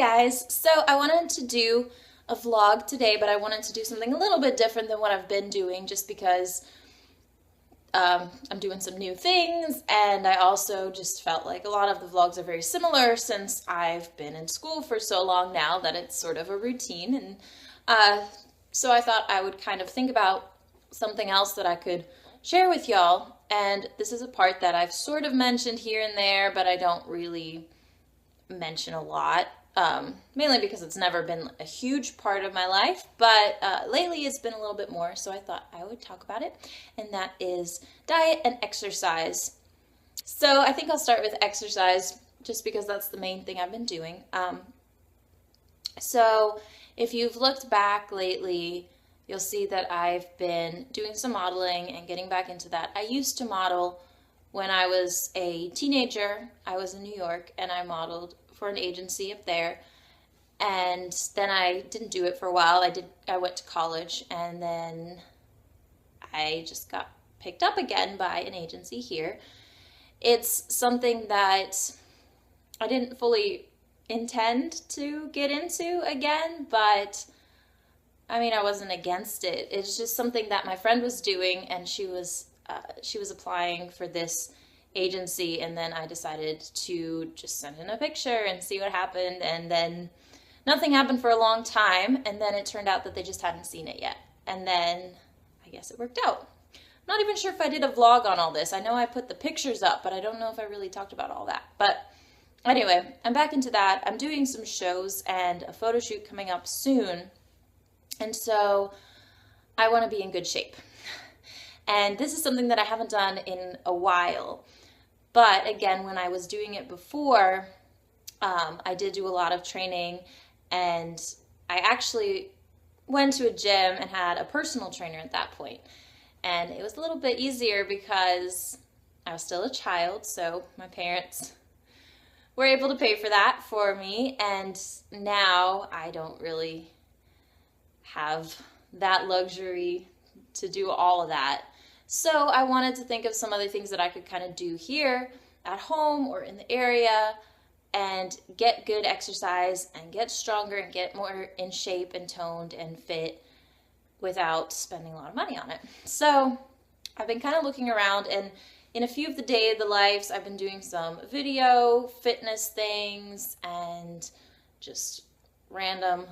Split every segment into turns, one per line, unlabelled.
guys, so I wanted to do a vlog today, but I wanted to do something a little bit different than what I've been doing just because I'm doing some new things, and I also just felt like a lot of the vlogs are very similar since I've been in school for so long now that it's sort of a routine. And so I thought I would kind of think about something else that I could share with y'all. And this is a part that I've sort of mentioned here and there, but I don't really mention a lot, mainly because it's never been a huge part of my life, but lately it's been a little bit more, so I thought I would talk about it, and that is diet and exercise. So I think I'll start with exercise just because that's the main thing I've been doing. So if you've looked back lately, you'll see that I've been doing some modeling and getting back into that. I used to model when I was a teenager. I was in New York and I modeled for an agency up there, and then I didn't do it for a while. I went to college, and then I just got picked up again by an agency here. It's something that I didn't fully intend to get into again, but I mean, I wasn't against it. It's just something that my friend was doing, and she was applying for this agency, and then I decided to just send in a picture and see what happened, and then nothing happened for a long time, and then it turned out that they just hadn't seen it yet, and then I guess it worked out. I'm not even sure if I did a vlog on all this. I know I put the pictures up, but I don't know if I really talked about all that. But anyway, I'm back into that. I'm doing some shows and a photo shoot coming up soon, and so I want to be in good shape. And this is something that I haven't done in a while. But again, when I was doing it before, I did do a lot of training, and I actually went to a gym and had a personal trainer at that point. And it was a little bit easier because I was still a child, so my parents were able to pay for that for me, and now I don't really have that luxury to do all of that. So I wanted to think of some other things that I could kind of do here at home or in the area and get good exercise and get stronger and get more in shape and toned and fit without spending a lot of money on it. So I've been kind of looking around, and in a few of the day of the lives, I've been doing some video fitness things and just random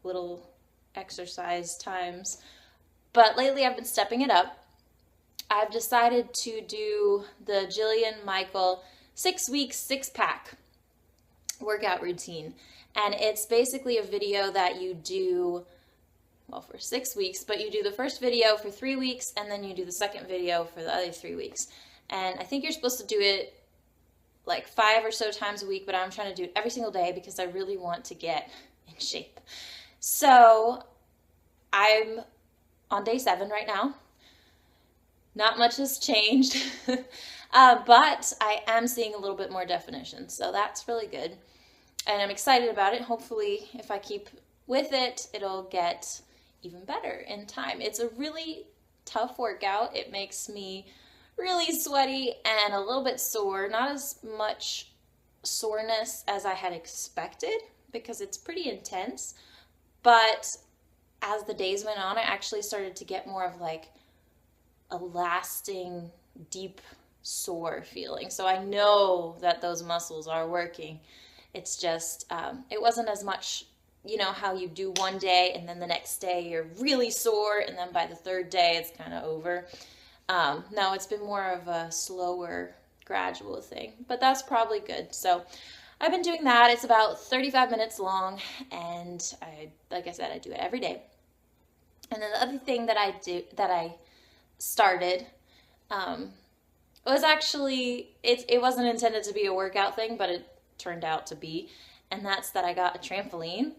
little exercise times. But lately I've been stepping it up. I've decided to do the Jillian Michael 6-week 6-pack workout routine. And it's basically a video that you do, well, for 6 weeks, but you do the first video for 3 weeks, and then you do the second video for the other 3 weeks. And I think you're supposed to do it like 5 or so times a week, but I'm trying to do it every single day because I really want to get in shape. So I'm on day 7 right now. Not much has changed, but I am seeing a little bit more definition, so that's really good, and I'm excited about it. Hopefully, if I keep with it, it'll get even better in time. It's a really tough workout. It makes me really sweaty and a little bit sore, not as much soreness as I had expected because it's pretty intense, but as the days went on, I actually started to get more of like a lasting, deep, sore feeling. So I know that those muscles are working. It's just, it wasn't as much, you know, how you do one day and then the next day you're really sore, and then by the third day it's kind of over. No, it's been more of a slower, gradual thing, but that's probably good. So I've been doing that. It's about 35 minutes long, and like I said, I do it every day. And then the other thing that I started was actually, it wasn't intended to be a workout thing, but it turned out to be, and that's that I got a trampoline.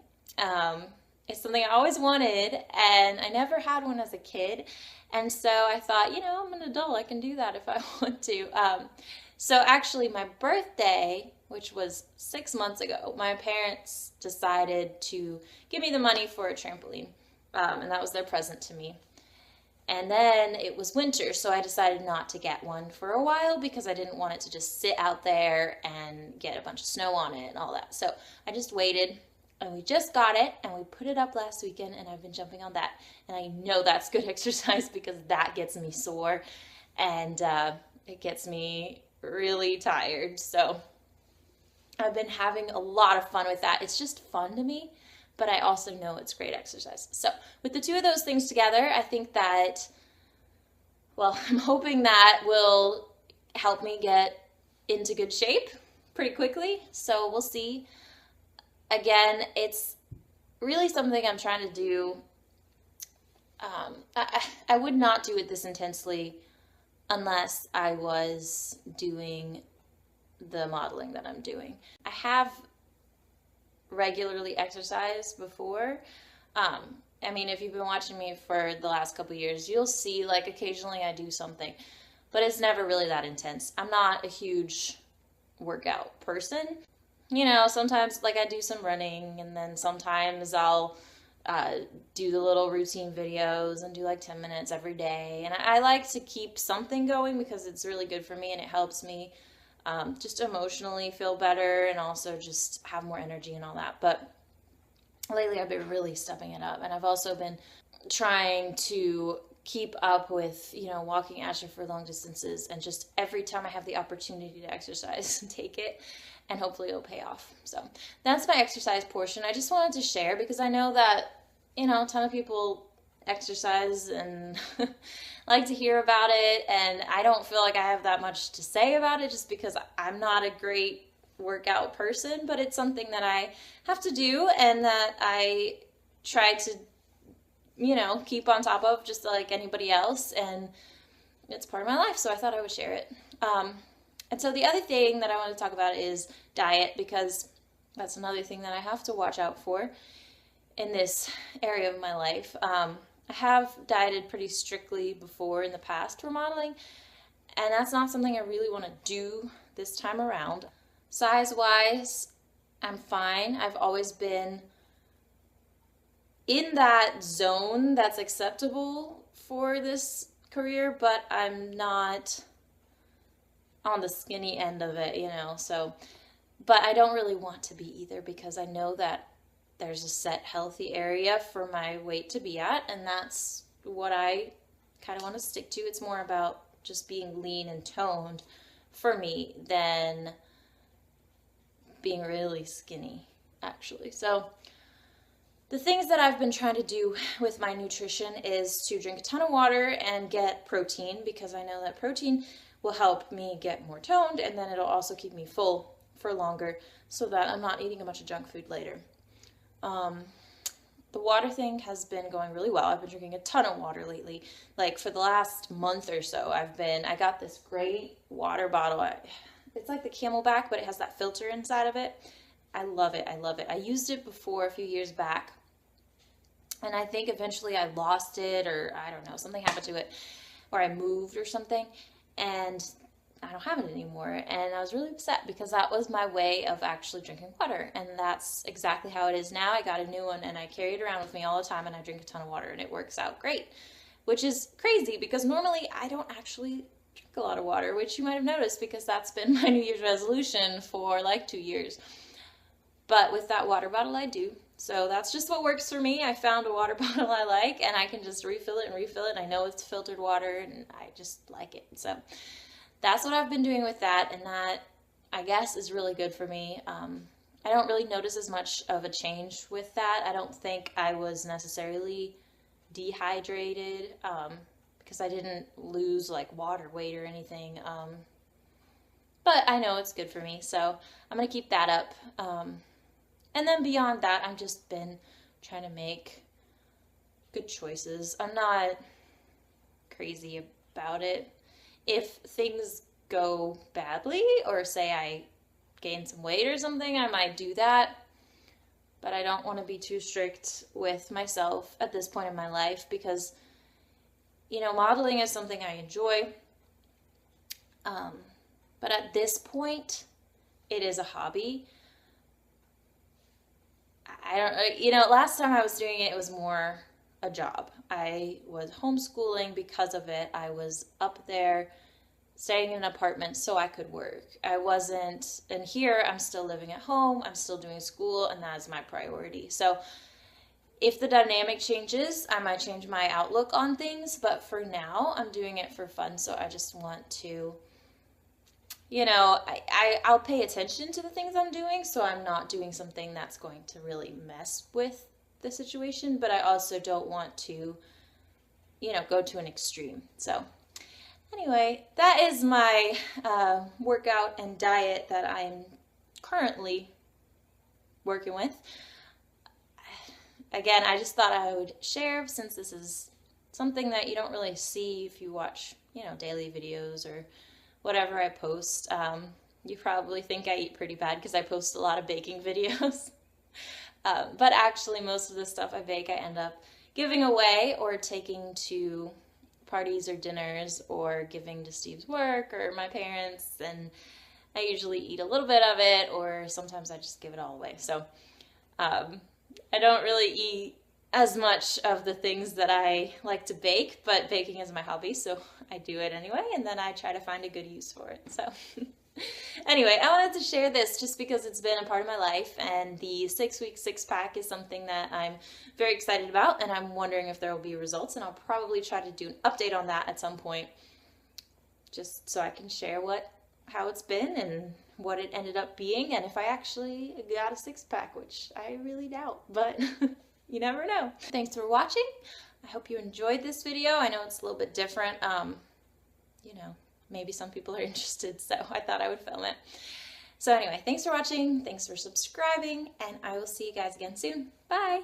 It's something I always wanted, and I never had one as a kid, and so I thought, you know, I'm an adult, I can do that if I want to. So actually my birthday, which was 6 months ago, my parents decided to give me the money for a trampoline, and that was their present to me. And then it was winter, so I decided not to get one for a while because I didn't want it to just sit out there and get a bunch of snow on it and all that. So I just waited, And we just got it, and we put it up last weekend, and I've been jumping on that. And I know that's good exercise because that gets me sore, and it gets me really tired. So I've been having a lot of fun with that. It's just fun to me, but I also know it's great exercise. So with the two of those things together, I think that, well, I'm hoping that will help me get into good shape pretty quickly. So we'll see. Again, it's really something I'm trying to do. I would not do it this intensely unless I was doing the modeling that I'm doing. I have regularly exercised before. I mean, if you've been watching me for the last couple years, you'll see like occasionally I do something, but it's never really that intense. I'm not a huge workout person. You know, sometimes like I do some running, and then sometimes I'll do the little routine videos and do like 10 minutes every day. And I like to keep something going because it's really good for me, and it helps me just emotionally feel better and also just have more energy and all that. But lately I've been really stepping it up, and I've also been trying to keep up with, you know, walking Asher for long distances, and just every time I have the opportunity to exercise, take it, and hopefully it'll pay off. So that's my exercise portion. I just wanted to share because I know that, you know, a ton of people exercise and like to hear about it, and I don't feel like I have that much to say about it just because I'm not a great workout person, but it's something that I have to do and that I try to, you know, keep on top of just like anybody else, and it's part of my life, so I thought I would share it. And so the other thing that I want to talk about is diet, because that's another thing that I have to watch out for in this area of my life. I have dieted pretty strictly before in the past for modeling, and that's not something I really want to do this time around. Size-wise, I'm fine. I've always been in that zone that's acceptable for this career, but I'm not on the skinny end of it, you know, so, but I don't really want to be either, because I know that there's a set healthy area for my weight to be at, and that's what I kind of want to stick to. It's more about just being lean and toned for me than being really skinny, actually. So the things that I've been trying to do with my nutrition is to drink a ton of water and get protein, because I know that protein will help me get more toned, and then it'll also keep me full for longer so that I'm not eating a bunch of junk food later. The water thing has been going really well. I've been drinking a ton of water lately. Like for the last month or so, I got this great water bottle. It's like the Camelback, but it has that filter inside of it. I love it. I love it. I used it before a few years back, and I think eventually I lost it, or I don't know, something happened to it, or I moved or something, and I don't have it anymore. And I was really upset because that was my way of actually drinking water, and that's exactly how it is now. I got a new one, and I carry it around with me all the time, and I drink a ton of water, and it works out great, which is crazy because normally I don't actually drink a lot of water, which you might have noticed because that's been my New Year's resolution for like 2 years. But with that water bottle, I do. So that's just what works for me. I found a water bottle I like, and I can just refill it and refill it. I know it's filtered water, and I just like it. So that's what I've been doing with that, and that, I guess, is really good for me. I don't really notice as much of a change with that. I don't think I was necessarily dehydrated because I didn't lose like water weight or anything. But I know it's good for me, so I'm going to keep that up. And then beyond that, I've just been trying to make good choices. I'm not crazy about it. If things go badly, or say I gain some weight or something, I might do that. But I don't want to be too strict with myself at this point in my life because, you know, modeling is something I enjoy. But at this point, it is a hobby. I don't, you know, last time I was doing it, it was more a job. I was homeschooling because of it. I was up there staying in an apartment so I could work. I wasn't, and here I'm still living at home, I'm still doing school, and that is my priority. So if the dynamic changes, I might change my outlook on things, but for now, I'm doing it for fun, so I just want to, you know, I'll pay attention to the things I'm doing, so I'm not doing something that's going to really mess with the situation, but I also don't want to, you know, go to an extreme. So anyway, that is my workout and diet that I'm currently working with. Again, I just thought I would share, since this is something that you don't really see if you watch, you know, daily videos or whatever I post. You probably think I eat pretty bad because I post a lot of baking videos. But actually, most of the stuff I bake, I end up giving away or taking to parties or dinners or giving to Steve's work or my parents. And I usually eat a little bit of it, or sometimes I just give it all away. So I don't really eat as much of the things that I like to bake, but baking is my hobby, so I do it anyway, and then I try to find a good use for it. So anyway, I wanted to share this just because it's been a part of my life, and the 6-week six-pack is something that I'm very excited about, and I'm wondering if there will be results, and I'll probably try to do an update on that at some point, just so I can share how it's been and what it ended up being, and if I actually got a six-pack, which I really doubt, but you never know. Thanks for watching. I hope you enjoyed this video. I know it's a little bit different. You know, maybe some people are interested, so I thought I would film it. So anyway, thanks for watching, thanks for subscribing, and I will see you guys again soon. Bye!